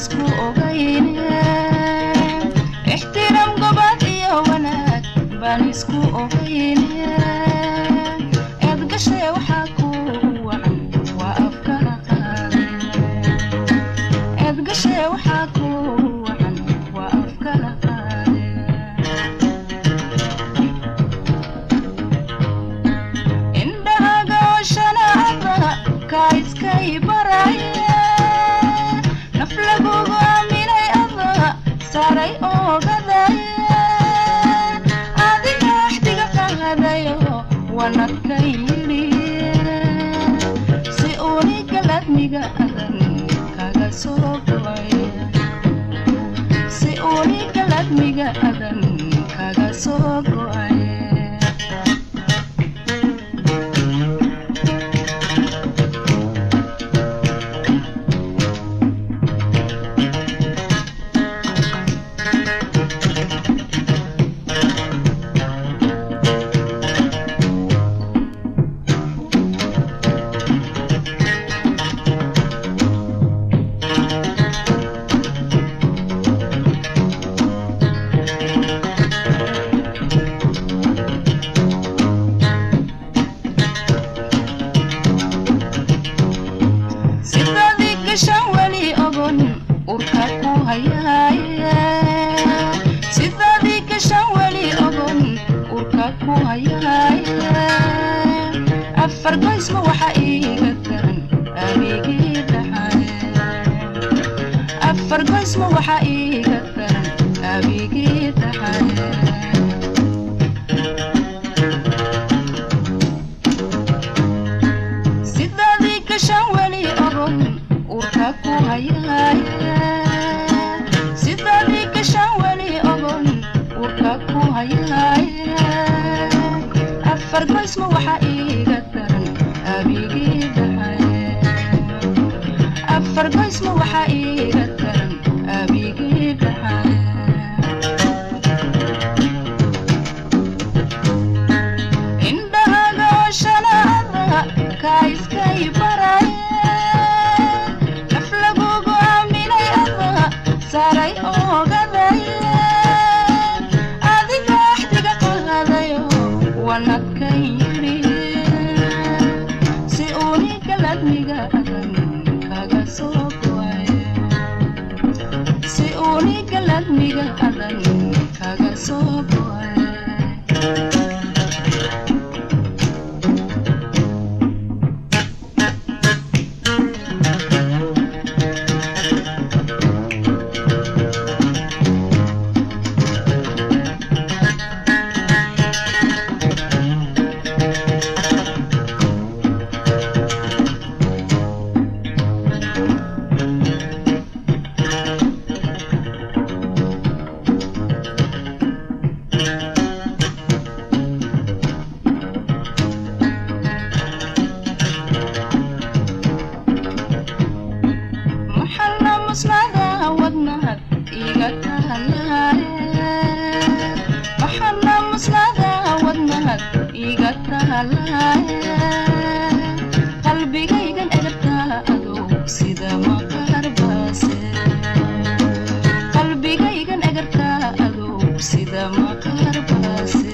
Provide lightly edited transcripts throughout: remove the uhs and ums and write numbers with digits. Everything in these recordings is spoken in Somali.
isku ogayne ixtiraam gobad iyo wanaag baan isku ogayne eed gashay waxaa ku wacan waa afkala qaade eed gashay waxaa ku wacan waa afkala qaade indhahaaga shanaada ka iskay baraya naf lagugu aaminay ada saaray ogadaya adiga axdiga qaadayo wanadka yidhi si uniga ladmiga adan kaga soo go'aya si uniga ladmiga adan kaga soo go'aya fargoysma waxa iiga daran abigii dhaxay fargoysma waxa iiga daran abigii dhaxay sidadii gashan wali ogon urka ku hayay sidadii gashan wali ogon urka ku hayay fargoysma waxa iiga daran abigii dhaxay fargoysma waxa iiga daran abigii dhaxay indhahaaga shanaada ka iskay baraya naf lagugu aaminay ada saaray ogadaya adiga axdiga qaadayo wanadka yidhi si uniga ladmiga adan kaga soo go'aya si uniga ladmiga adan kaga soo go'aya qalbigaygan egartaa adow sida maqarbaase qalbigaygan egartaa adow sida maqarbaase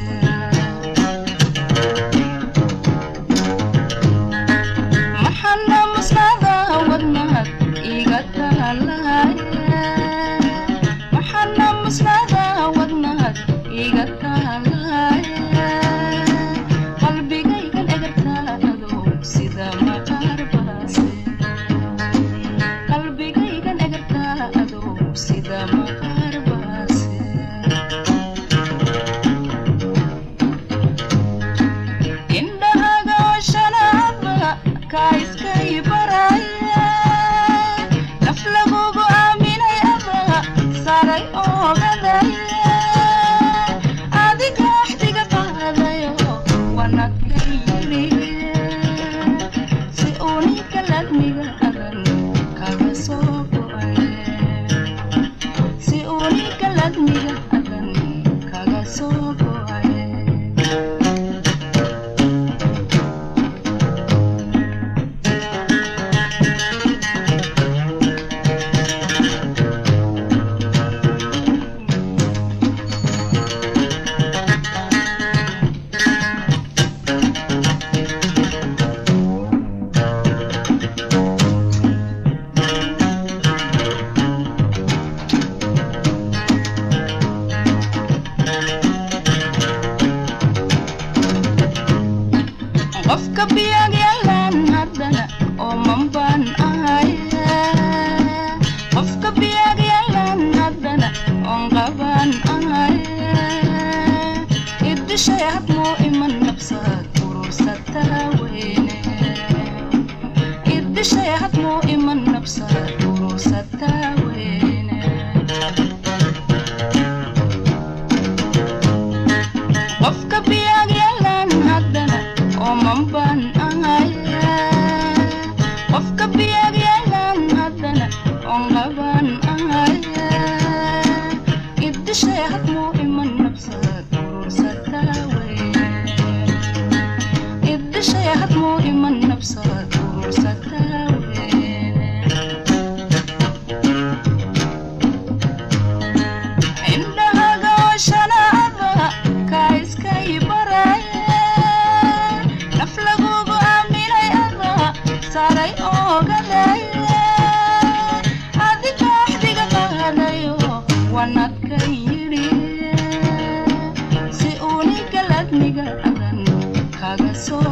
maxana maslada wadnahad iga tahalaya maxana maslada wadnahad iga tahalaya qofka biyag yalan haddana oo manbaan ahay qofka biyag yalan haddana oon qaban ahay idishay hadmo iman nafsad urursata weyne idishay hadmo iman nafsad urursata weyne qofka biyag yalan haddana oo manbaan ahay qofka biyag yalan haddana oon qaban ahay idishay hadmo iman nafsad urursata weyne idishay hadmo iman nafsad urursata weyne indhahaga washanaada ka iskay baraya naf lagugu aaminay ada saaray ogadaya adiga axdiga qaadayo wanadka yidhi si unigaladniga adan kaga soo